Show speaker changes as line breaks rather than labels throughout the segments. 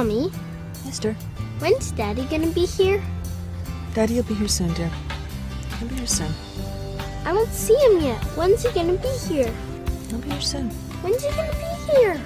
Mommy.
Mister.
When's Daddy gonna be here?
Daddy will be here soon, dear. He'll be here soon.
I won't see him yet. When's he gonna be here?
He'll be here soon.
When's he gonna be here?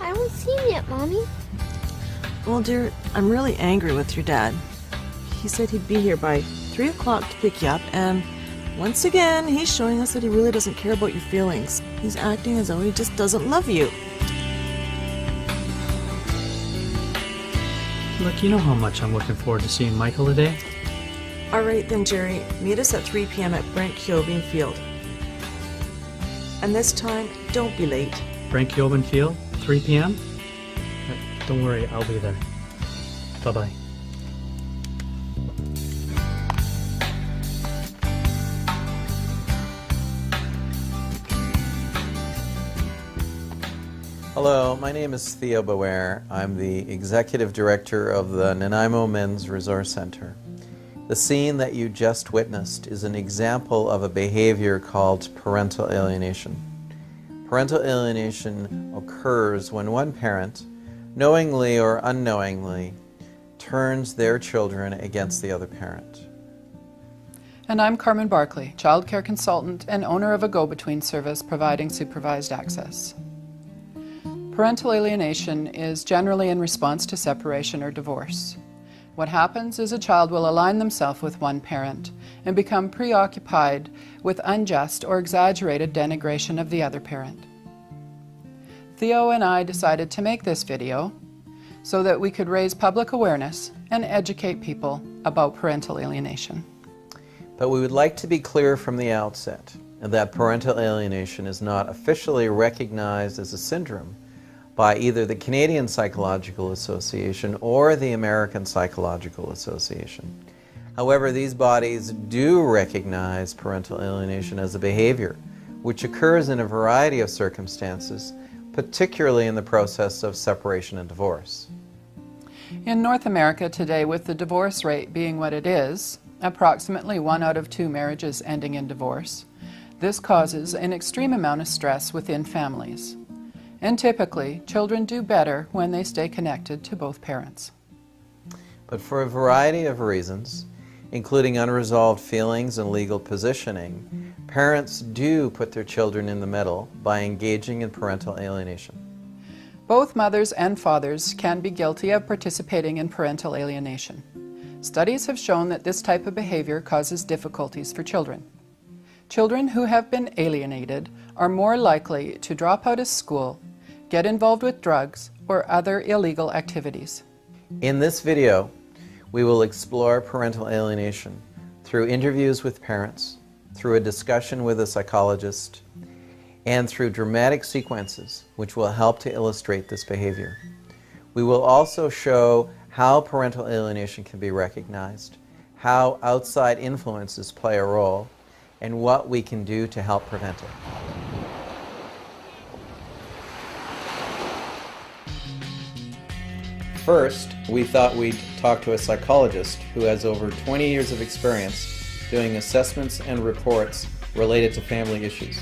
I haven't seen him yet, Mommy.
Well, dear, I'm really angry with your dad. He said he'd be here by 3 o'clock to pick you up, and once again, he's showing us that he really doesn't care about your feelings. He's acting as though he just doesn't love you.
Look, you know how much I'm looking forward to seeing Michael today.
All right then, Jerry. Meet us at 3 p.m. at Brent Kyobin Field. And this time, don't be late.
Brent Kyobin Field, 3 p.m.? Don't worry, I'll be there. Bye-bye.
Hello, my name is Theo Boer. I'm the Executive Director of the Nanaimo Men's Resource Center. The scene that you just witnessed is an example of a behavior called parental alienation. Parental alienation occurs when one parent, knowingly or unknowingly, turns their children against the other parent.
And I'm Carmen Barkley, child care consultant and owner of a go-between service providing supervised access. Parental alienation is generally in response to separation or divorce. What happens is a child will align themselves with one parent and become preoccupied with unjust or exaggerated denigration of the other parent. Theo and I decided to make this video so that we could raise public awareness and educate people about parental alienation.
But we would like to be clear from the outset that parental alienation is not officially recognized as a syndrome by either the Canadian Psychological Association or the American Psychological Association. However, these bodies do recognize parental alienation as a behavior which occurs in a variety of circumstances, particularly in the process of separation and divorce.
In North America today, with the divorce rate being what it is, approximately 1 out of 2 marriages ending in divorce, this causes an extreme amount of stress within families. And typically, children do better when they stay connected to both parents.
But for a variety of reasons, including unresolved feelings and legal positioning, parents do put their children in the middle by engaging in parental alienation.
Both mothers and fathers can be guilty of participating in parental alienation. Studies have shown that this type of behavior causes difficulties for children. Children who have been alienated are more likely to drop out of school, get involved with drugs, or other illegal activities.
In this video, we will explore parental alienation through interviews with parents, through a discussion with a psychologist, and through dramatic sequences which will help to illustrate this behavior. We will also show how parental alienation can be recognized, how outside influences play a role, and what we can do to help prevent it. First, we thought we'd talk to a psychologist who has over 20 years of experience doing assessments and reports related to family issues.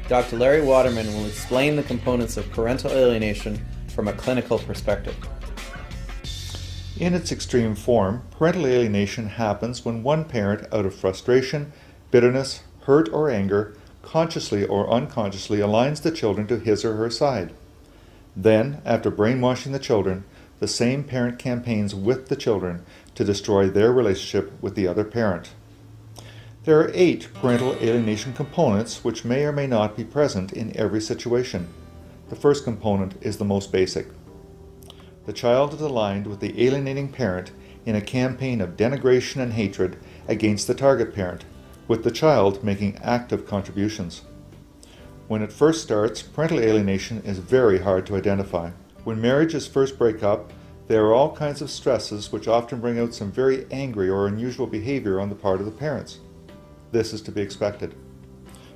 Dr. Larry Waterman will explain the components of parental alienation from a clinical perspective.
In its extreme form, parental alienation happens when one parent, out of frustration, bitterness, hurt, or anger, consciously or unconsciously aligns the children to his or her side. Then, after brainwashing the children, the same parent campaigns with the children to destroy their relationship with the other parent. There are 8 parental alienation components which may or may not be present in every situation. The first component is the most basic. The child is aligned with the alienating parent in a campaign of denigration and hatred against the target parent, with the child making active contributions. When it first starts, parental alienation is very hard to identify. When marriages first break up, There are all kinds of stresses which often bring out some very angry or unusual behavior on the part of the parents. This is to be expected.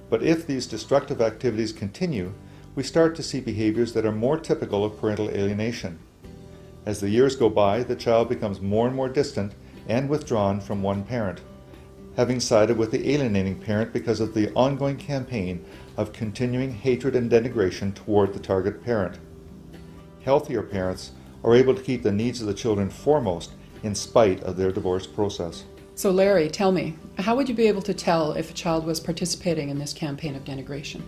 But if these destructive activities continue, we start to see behaviors that are more typical of parental alienation. As the years go by, the child becomes more and more distant and withdrawn from one parent, having sided with the alienating parent because of the ongoing campaign of continuing hatred and denigration toward the target parent. Healthier parents are able to keep the needs of the children foremost in spite of their divorce process.
So Larry, tell me, how would you be able to tell if a child was participating in this campaign of denigration?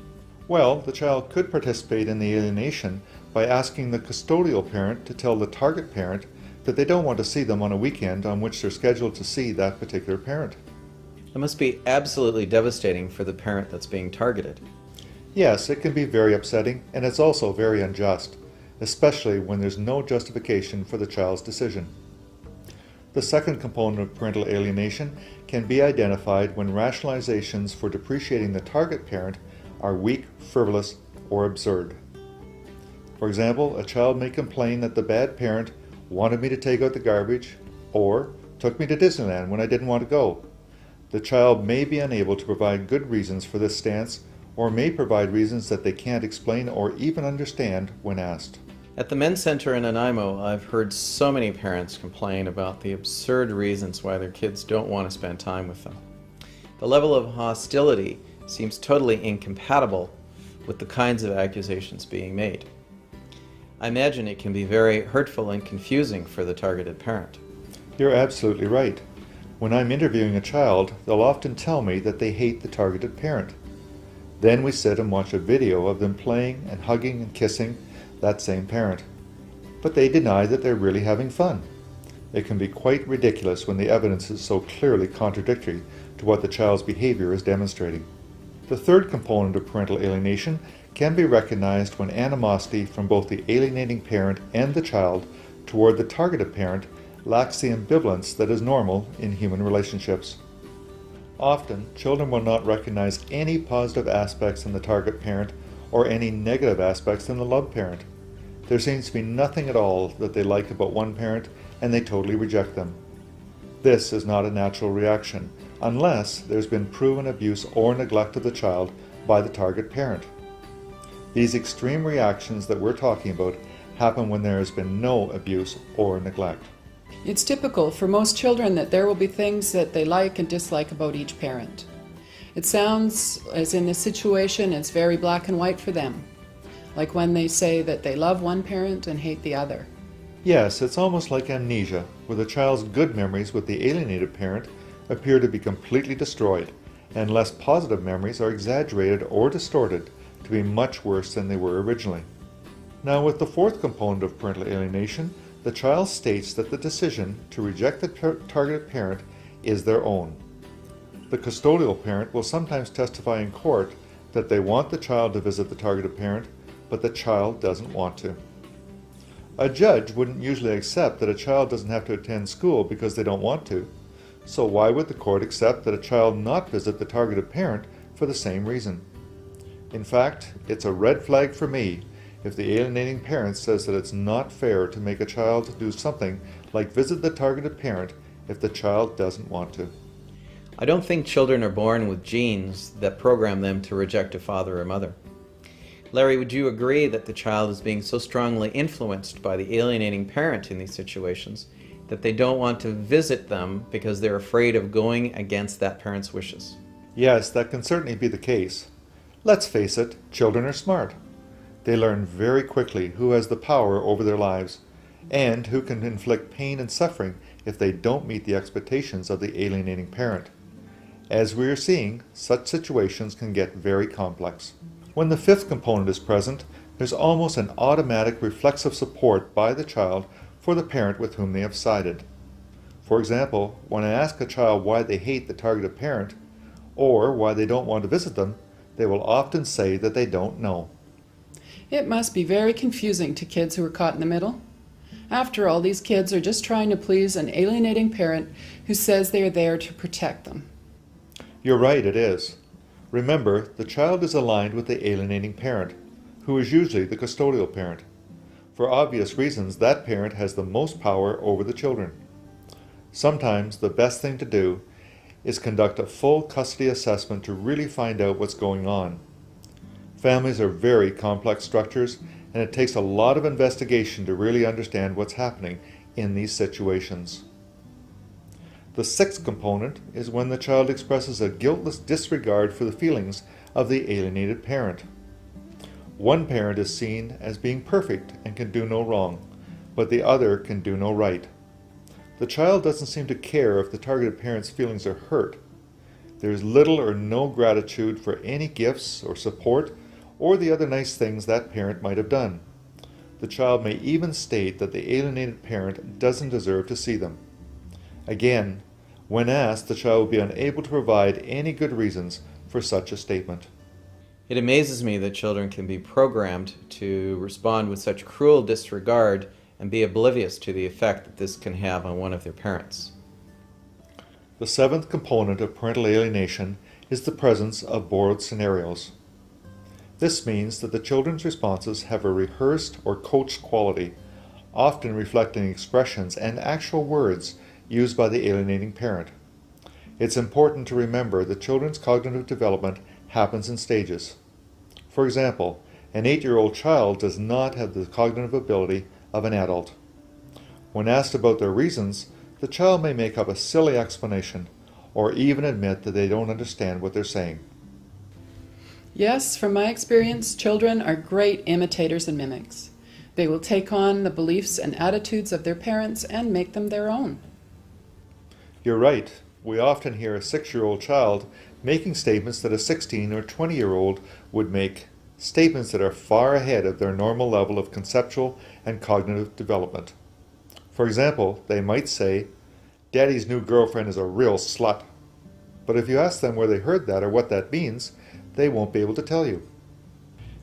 Well, the child could participate in the alienation by asking the custodial parent to tell the target parent that they don't want to see them on a weekend on which they're scheduled to see that particular parent.
It must be absolutely devastating for the parent that's being targeted.
Yes, it can be very upsetting, and it's also very unjust, especially when there's no justification for the child's decision. The second component of parental alienation can be identified when rationalizations for depreciating the target parent are weak, frivolous, or absurd. For example, a child may complain that the bad parent wanted me to take out the garbage or took me to Disneyland when I didn't want to go. The child may be unable to provide good reasons for this stance or may provide reasons that they can't explain or even understand when asked.
At the Men's Center in Nanaimo, I've heard so many parents complain about the absurd reasons why their kids don't want to spend time with them. The level of hostility seems totally incompatible with the kinds of accusations being made. I imagine it can be very hurtful and confusing for the targeted parent.
You're absolutely right. When I'm interviewing a child, they'll often tell me that they hate the targeted parent. Then we sit and watch a video of them playing and hugging and kissing that same parent. But they deny that they're really having fun. It can be quite ridiculous when the evidence is so clearly contradictory to what the child's behavior is demonstrating. The third component of parental alienation can be recognized when animosity from both the alienating parent and the child toward the targeted parent lacks the ambivalence that is normal in human relationships. Often, children will not recognize any positive aspects in the target parent or any negative aspects in the loved parent. There seems to be nothing at all that they like about one parent and they totally reject them. This is not a natural reaction unless there's been proven abuse or neglect of the child by the target parent. These extreme reactions that we're talking about happen when there has been no abuse or neglect.
It's typical for most children that there will be things that they like and dislike about each parent. It sounds as in this situation it's very black and white for them, like when they say that they love one parent and hate the other.
Yes, it's almost like amnesia, where the child's good memories with the alienated parent appear to be completely destroyed, and less positive memories are exaggerated or distorted to be much worse than they were originally. Now, with the fourth component of parental alienation, the child states that the decision to reject the targeted parent is their own. The custodial parent will sometimes testify in court that they want the child to visit the targeted parent, but the child doesn't want to. A judge wouldn't usually accept that a child doesn't have to attend school because they don't want to, so why would the court accept that a child not visit the targeted parent for the same reason? In fact, it's a red flag for me if the alienating parent says that it's not fair to make a child do something like visit the targeted parent if the child doesn't want to.
I don't think children are born with genes that program them to reject a father or mother. Larry, would you agree that the child is being so strongly influenced by the alienating parent in these situations that they don't want to visit them because they're afraid of going against that parent's wishes?
Yes, that can certainly be the case. Let's face it, children are smart. They learn very quickly who has the power over their lives and who can inflict pain and suffering if they don't meet the expectations of the alienating parent. As we are seeing, such situations can get very complex. When the fifth component is present, there's almost an automatic reflexive support by the child for the parent with whom they have sided. For example, when I ask a child why they hate the targeted parent or why they don't want to visit them, they will often say that they don't know.
It must be very confusing to kids who are caught in the middle. After all, these kids are just trying to please an alienating parent who says they are there to protect them.
You're right, it is. Remember, the child is aligned with the alienating parent, who is usually the custodial parent. For obvious reasons, that parent has the most power over the children. Sometimes the best thing to do is conduct a full custody assessment to really find out what's going on. Families are very complex structures, and it takes a lot of investigation to really understand what's happening in these situations. The sixth component is when the child expresses a guiltless disregard for the feelings of the alienated parent. One parent is seen as being perfect and can do no wrong, but the other can do no right. The child doesn't seem to care if the targeted parent's feelings are hurt. There is little or no gratitude for any gifts or support or the other nice things that parent might have done. The child may even state that the alienated parent doesn't deserve to see them. Again, when asked, the child will be unable to provide any good reasons for such a statement.
It amazes me that children can be programmed to respond with such cruel disregard and be oblivious to the effect that this can have on one of their parents.
The seventh component of parental alienation is the presence of borrowed scenarios. This means that the children's responses have a rehearsed or coached quality, often reflecting expressions and actual words used by the alienating parent. It's important to remember that children's cognitive development happens in stages. For example, an 8-year-old child does not have the cognitive ability of an adult. When asked about their reasons, the child may make up a silly explanation or even admit that they don't understand what they're saying.
Yes, from my experience, children are great imitators and mimics. They will take on the beliefs and attitudes of their parents and make them their own.
You're right. We often hear a 6-year-old child making statements that a 16 or 20-year-old would make, statements that are far ahead of their normal level of conceptual and cognitive development. For example, they might say, "Daddy's new girlfriend is a real slut." But if you ask them where they heard that or what that means, they won't be able to tell you.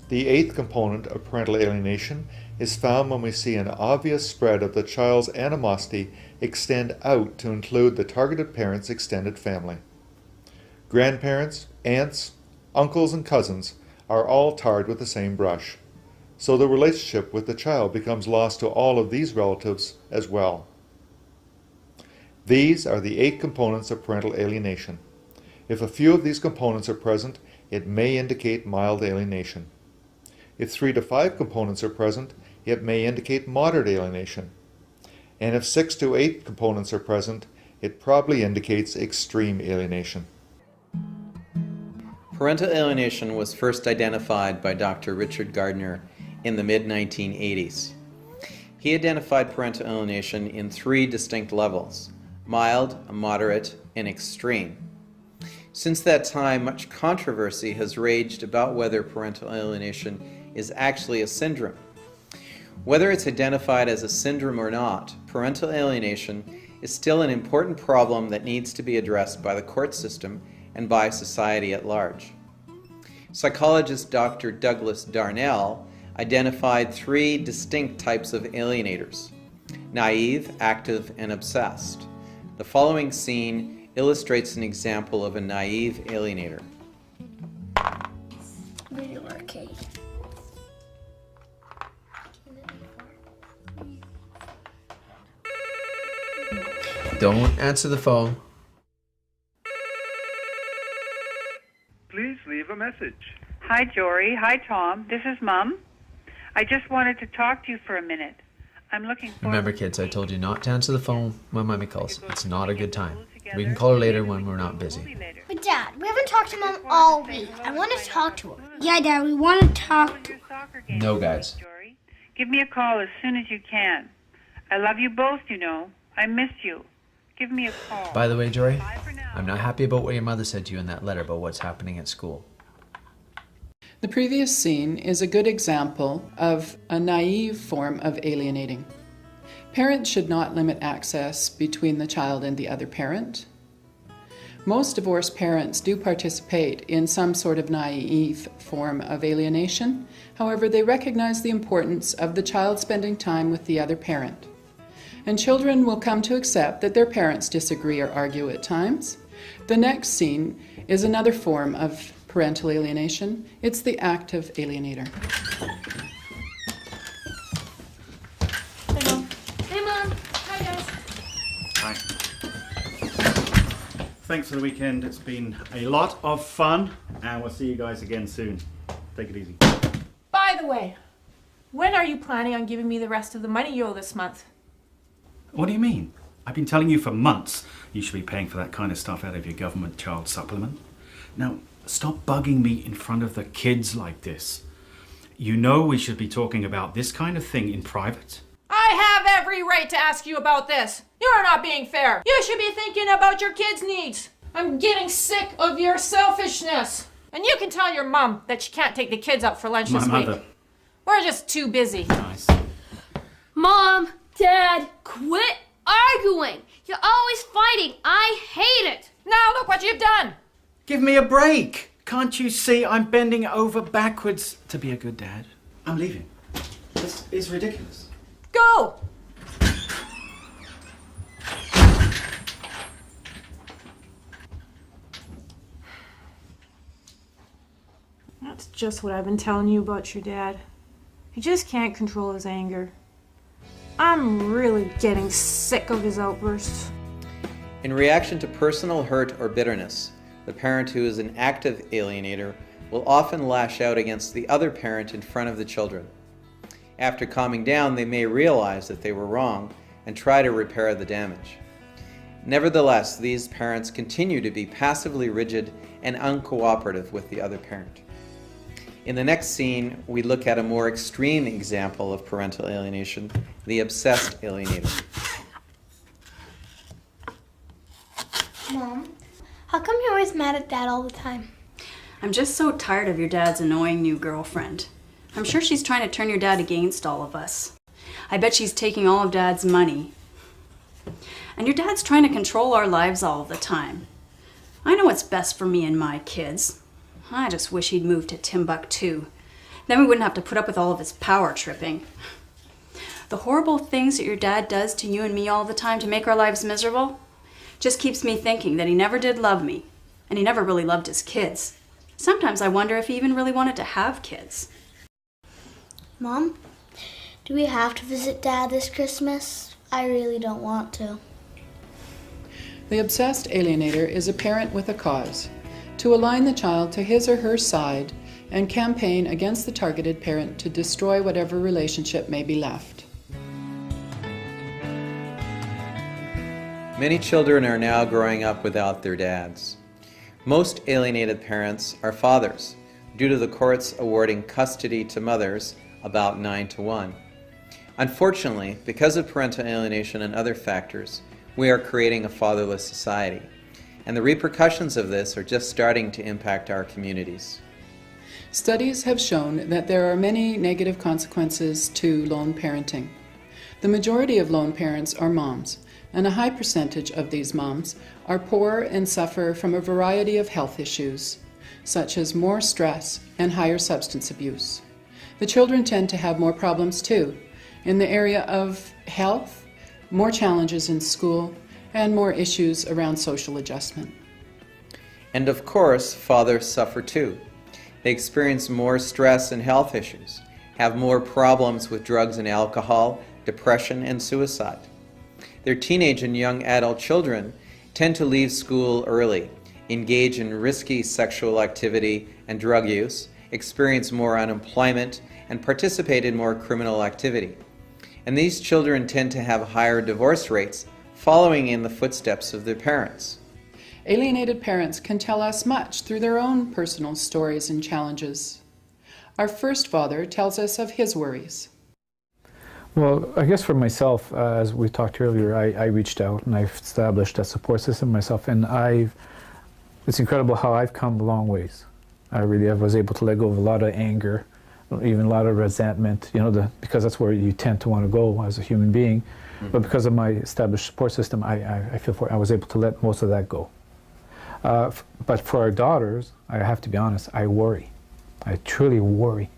The eighth component of parental alienation is found when we see an obvious spread of the child's animosity extend out to include the targeted parent's extended family. Grandparents, aunts, uncles, and cousins are all tarred with the same brush, so the relationship with the child becomes lost to all of these relatives as well. These are the 8 components of parental alienation. If a few of these components are present, it may indicate mild alienation. If 3 to 5 components are present, it may indicate moderate alienation. And if 6 to 8 components are present, it probably indicates extreme alienation.
Parental alienation was first identified by Dr. Richard Gardner in the mid-1980s. He identified parental alienation in 3 distinct levels: mild, moderate, and extreme. Since that time, much controversy has raged about whether parental alienation is actually a syndrome. Whether it's identified as a syndrome or not, parental alienation is still an important problem that needs to be addressed by the court system and by society at large. Psychologist Dr. Douglas Darnell identified 3 distinct types of alienators: naive, active, and obsessed. The following scene illustrates an example of a naive alienator.
Video arcade.
Don't answer the phone.
Please leave a message.
Hi, Jory. Hi, Tom. This is Mom. I just wanted to talk to you for a minute. I'm looking forward.
Remember, kids, I told you not to answer the phone when Mommy calls. It's not a good time. We can call her later when we're not busy.
But Dad, we haven't talked to Mom all week. I want to talk to her. Yeah, Dad, we want to talk to her.
No, guys.
Give me a call as soon as you can. I love you both, you know. I miss you. Give me a call.
By the way, Jory, I'm not happy about what your mother said to you in that letter about what's happening at school.
The previous scene is a good example of a naive form of alienating. Parents should not limit access between the child and the other parent. Most divorced parents do participate in some sort of naive form of alienation. However, they recognize the importance of the child spending time with the other parent. And children will come to accept that their parents disagree or argue at times. The next scene is another form of parental alienation. It's the active alienator.
Thanks for the weekend. It's been a lot of fun, and we'll see you guys again soon. Take it easy.
By the way, when are you planning on giving me the rest of the money you owe this month?
What do you mean? I've been telling you for months you should be paying for that kind of stuff out of your government child supplement. Now, stop bugging me in front of the kids like this. You know we should be talking about this kind of thing in private.
I have every right to ask you about this. You're not being fair. You should be thinking about your kids' needs. I'm getting sick of your selfishness. And you can tell your mom that she can't take the kids out for lunch this week. We're just too busy.
Nice.
Mom, Dad, quit arguing. You're always fighting. I hate it.
Now look what you've done.
Give me a break. Can't you see I'm bending over backwards to be a good dad? I'm leaving. This is ridiculous.
Go! That's just what I've been telling you about your dad. He just can't control his anger. I'm really getting sick of his outbursts.
In reaction to personal hurt or bitterness, the parent who is an active alienator will often lash out against the other parent in front of the children. After calming down, they may realize that they were wrong and try to repair the damage. Nevertheless, these parents continue to be passively rigid and uncooperative with the other parent. In the next scene, we look at a more extreme example of parental alienation, the obsessed alienator.
Mom, how come you're always mad at Dad all the time?
I'm just so tired of your dad's annoying new girlfriend. I'm sure she's trying to turn your dad against all of us. I bet she's taking all of Dad's money. And your dad's trying to control our lives all the time. I know what's best for me and my kids. I just wish he'd moved to Timbuktu. Then we wouldn't have to put up with all of his power tripping. The horrible things that your dad does to you and me all the time to make our lives miserable just keeps me thinking that he never did love me, and he never really loved his kids. Sometimes I wonder if he even really wanted to have kids.
Mom, do we have to visit Dad this Christmas? I really don't want to.
The obsessed alienator is a parent with a cause, to align the child to his or her side and campaign against the targeted parent to destroy whatever relationship may be left.
Many children are now growing up without their dads. Most alienated parents are fathers, due to the courts awarding custody to mothers about 9-1. Unfortunately, because of parental alienation and other factors, we are creating a fatherless society, and the repercussions of this are just starting to impact our communities.
Studies have shown that there are many negative consequences to lone parenting. The majority of lone parents are moms, and a high percentage of these moms are poor and suffer from a variety of health issues, such as more stress and higher substance abuse. The children tend to have more problems too, in the area of health, more challenges in school, and more issues around social adjustment.
And of course, fathers suffer too. They experience more stress and health issues, have more problems with drugs and alcohol, depression, and suicide. Their teenage and young adult children tend to leave school early, engage in risky sexual activity and drug use, experience more unemployment, and participate in more criminal activity. And these children tend to have higher divorce rates, following in the footsteps of their parents.
Alienated parents can tell us much through their own personal stories and challenges. Our first father tells us of his worries.
Well, I guess for myself, as we talked earlier, I reached out and I've established a support system myself, and it's incredible how I've come a long ways. I was able to let go of a lot of anger, even a lot of resentment, because that's where you tend to want to go as a human being. Mm-hmm. But because of my established support system, I feel I was able to let most of that go. But for our daughters, I have to be honest, I worry. I truly worry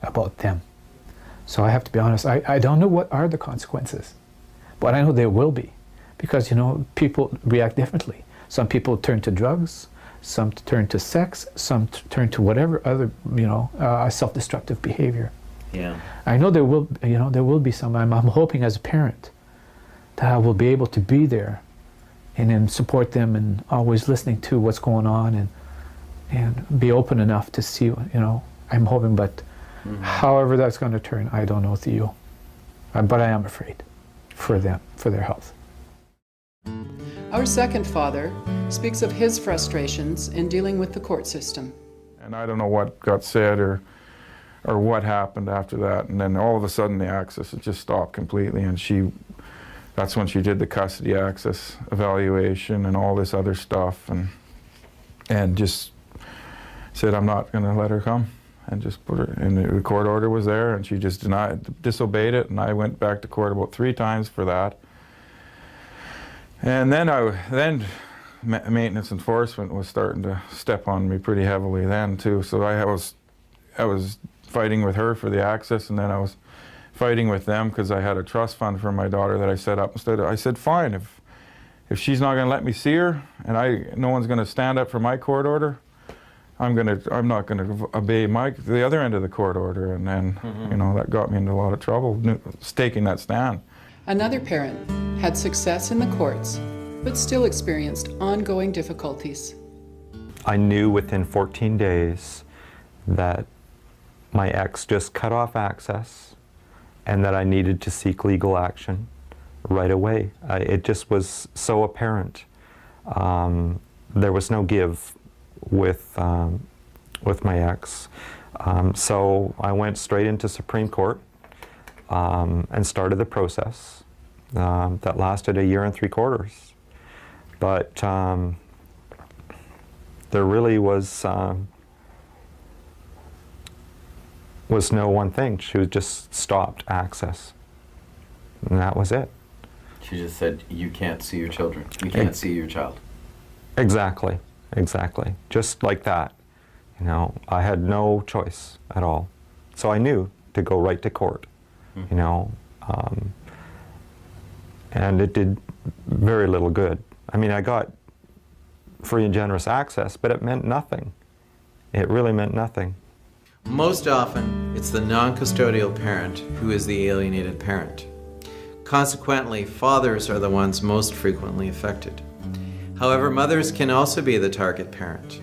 about them. So I have to be honest, I don't know what are the consequences, but I know there will be, because people react differently. Some people turn to drugs, some turn to sex, some turn to whatever other self-destructive behavior.
Yeah.
I know there will be some. I'm hoping as a parent that I will be able to be there and then support them and always listening to what's going on and be open enough to see, I'm hoping, but however that's going to turn, I don't know, Theo. But I am afraid for them, for their health.
Our second father speaks of his frustrations in dealing with the court system.
And I don't know what got said or what happened after that. And then all of a sudden the access had just stopped completely, and that's when she did the custody access evaluation and all this other stuff, and just said, I'm not going to let her come, and just put her, and the court order was there, and she just disobeyed it, and I went back to court about 3 times for that. And then maintenance enforcement was starting to step on me pretty heavily then too. So I was fighting with her for the access, and then I was fighting with them because I had a trust fund for my daughter that I set up. Instead, I said, fine, if she's not going to let me see her, and no one's going to stand up for my court order, I'm not going to obey the other end of the court order. And then that got me into a lot of trouble, taking that stand.
Another parent had success in the courts, but still experienced ongoing difficulties.
I knew within 14 days that my ex just cut off access and that I needed to seek legal action right away. It just was so apparent. There was no give with my ex. So I went straight into Supreme Court and started the process that lasted 1 year and 3/4. But there really was no one thing. She just stopped access, and that was it.
She just said, you can't see your children. You can't see your child.
Exactly, exactly. Just like that. I had no choice at all. So I knew to go right to court, and it did very little good. I mean, I got free and generous access, but it meant nothing. It really meant nothing.
Most often, it's the non-custodial parent who is the alienated parent. Consequently, fathers are the ones most frequently affected. However, mothers can also be the target parent.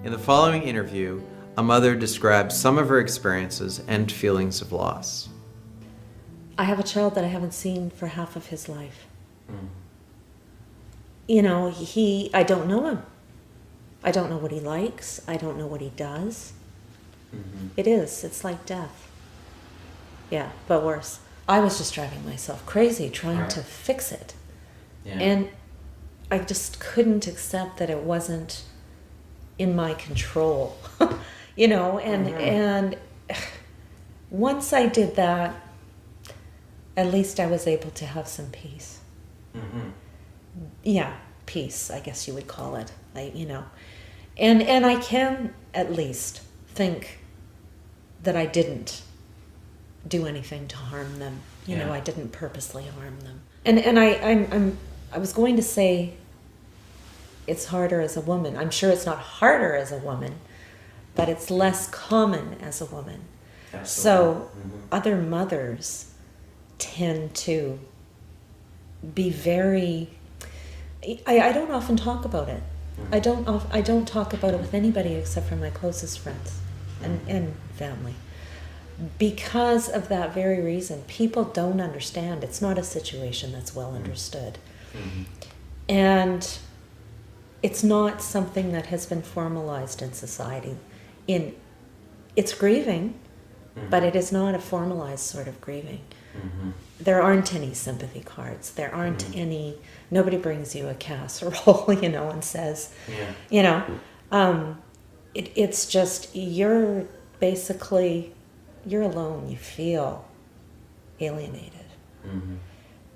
In the following interview, a mother describes some of her experiences and feelings of loss.
I have a child that I haven't seen for half of his life. I don't know him. I don't know what he likes. I don't know what he does. It's like death. Yeah, but worse. I was just driving myself crazy trying to fix it. Yeah. And I just couldn't accept that it wasn't in my control, and once I did that, at least I was able to have some peace. Yeah, peace, I guess you would call it. And I can at least think that I didn't do anything to harm them. I didn't purposely harm them. And I was going to say it's harder as a woman. I'm sure it's not harder as a woman, but it's less common as a woman. Absolutely. So other mothers tend to be very, I don't often talk about it. I don't talk about it with anybody except for my closest friends and family. Because of that very reason, people don't understand. It's not a situation that's well understood. And it's not something that has been formalized in society. It's grieving, but it is not a formalized sort of grieving. There aren't any sympathy cards. There aren't any, nobody brings you a casserole, and says, it's just, you're alone, you feel alienated.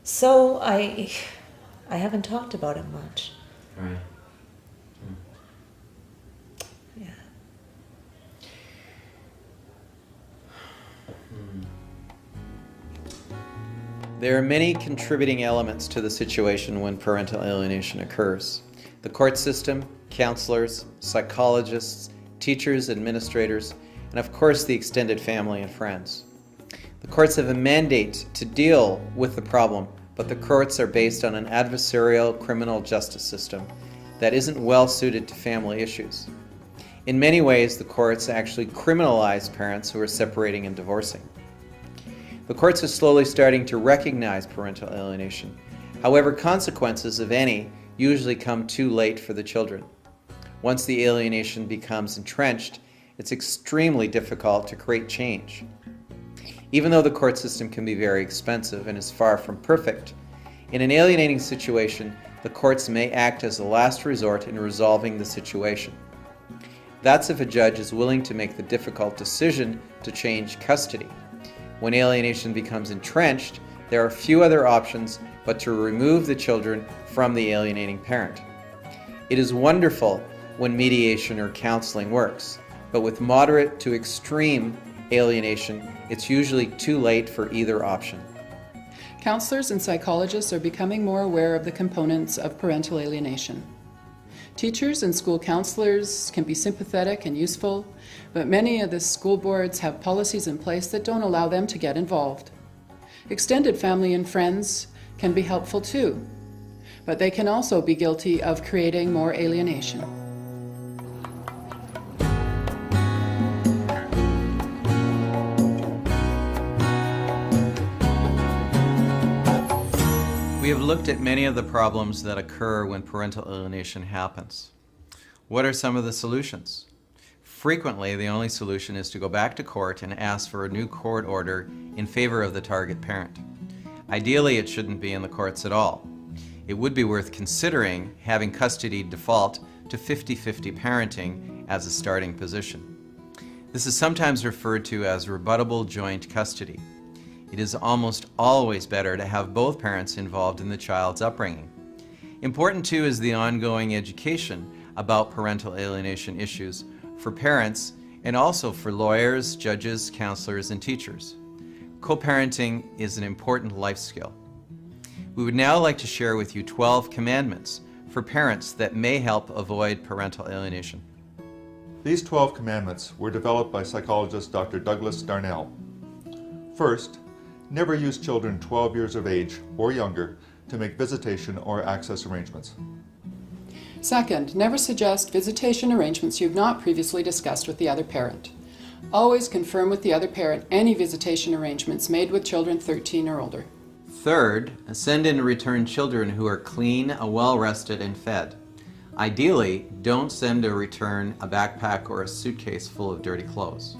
So I haven't talked about it much.
Right.
Yeah.
There are many contributing elements to the situation when parental alienation occurs. The court system, counselors, psychologists, teachers, administrators, and of course the extended family and friends. The courts have a mandate to deal with the problem but the courts are based on an adversarial criminal justice system that isn't well suited to family issues. In many ways, the courts actually criminalize parents who are separating and divorcing. The courts are slowly starting to recognize parental alienation. However, consequences, if any, usually come too late for the children. Once the alienation becomes entrenched, it's extremely difficult to create change. Even though the court system can be very expensive and is far from perfect, in an alienating situation, the courts may act as a last resort in resolving the situation. That's if a judge is willing to make the difficult decision to change custody. When alienation becomes entrenched, there are few other options but to remove the children from the alienating parent. It is wonderful when mediation or counseling works, but with moderate to extreme alienation, it's usually too late for either option.
Counselors and psychologists are becoming more aware of the components of parental alienation. Teachers and school counselors can be sympathetic and useful, but many of the school boards have policies in place that don't allow them to get involved. Extended family and friends can be helpful too, but they can also be guilty of creating more alienation.
We have looked at many of the problems that occur when parental alienation happens. What are some of the solutions? Frequently, the only solution is to go back to court and ask for a new court order in favor of the target parent. Ideally, it shouldn't be in the courts at all. It would be worth considering having custody default to 50-50 parenting as a starting position. This is sometimes referred to as rebuttable joint custody. It is almost always better to have both parents involved in the child's upbringing. Important too is the ongoing education about parental alienation issues for parents and also for lawyers, judges, counselors, and teachers. Co-parenting is an important life skill. We would now like to share with you 12 commandments for parents that may help avoid parental alienation.
These 12 commandments were developed by psychologist Dr. Douglas Darnell. First, never use children 12 years of age or younger to make visitation or access arrangements.
Second, never suggest visitation arrangements you've not previously discussed with the other parent. Always confirm with the other parent any visitation arrangements made with children 13 or older.
Third, send and return children who are clean, well-rested, and fed. Ideally, don't send or return a backpack or a suitcase full of dirty clothes.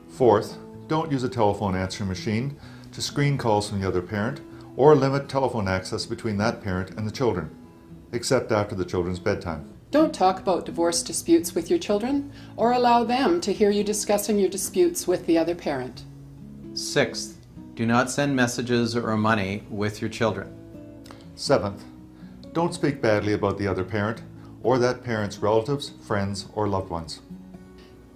Fourth, don't use a telephone answering machine to screen calls from the other parent or limit telephone access between that parent and the children, except after the children's bedtime.
Don't talk about divorce disputes with your children or allow them to hear you discussing your disputes with the other parent.
Sixth, do not send messages or money with your children.
Seventh, don't speak badly about the other parent or that parent's relatives, friends, or loved ones.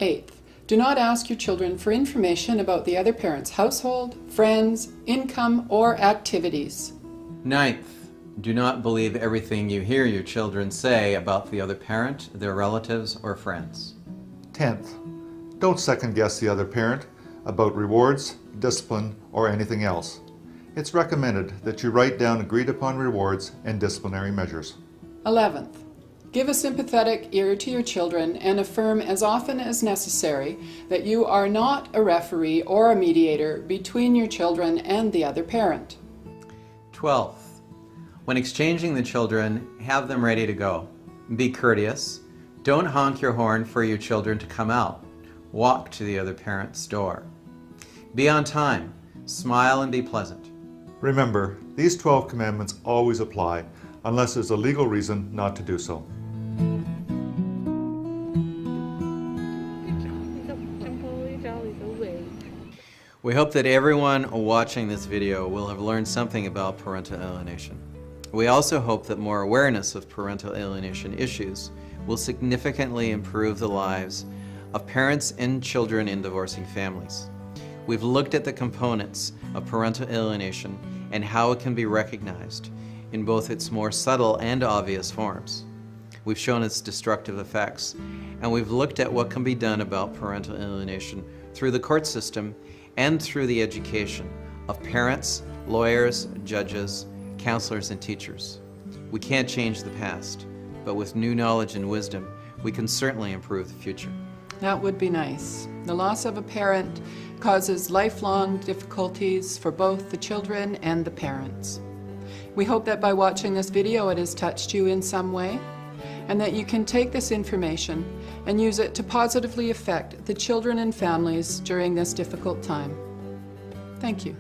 Eighth, do not ask your children for information about the other parent's household, friends, income, or activities.
Ninth, do not believe everything you hear your children say about the other parent, their relatives, or friends.
10th, don't second guess the other parent about rewards, discipline, or anything else. It's recommended that you write down agreed upon rewards and disciplinary measures.
11th, give a sympathetic ear to your children and affirm as often as necessary that you are not a referee or a mediator between your children and the other parent.
12th, when exchanging the children, have them ready to go. Be courteous. Don't honk your horn for your children to come out. Walk to the other parent's door. Be on time. Smile and be pleasant.
Remember, these 12 commandments always apply unless there's a legal reason not to do so.
We hope that everyone watching this video will have learned something about parental alienation. We also hope that more awareness of parental alienation issues will significantly improve the lives of parents and children in divorcing families. We've looked at the components of parental alienation and how it can be recognized in both its more subtle and obvious forms. We've shown its destructive effects, and we've looked at what can be done about parental alienation through the court system and through the education of parents, lawyers, judges, counselors, and teachers. We can't change the past, but with new knowledge and wisdom, we can certainly improve the future.
That would be nice. The loss of a parent causes lifelong difficulties for both the children and the parents. We hope that by watching this video it has touched you in some way, and that you can take this information and use it to positively affect the children and families during this difficult time. Thank you.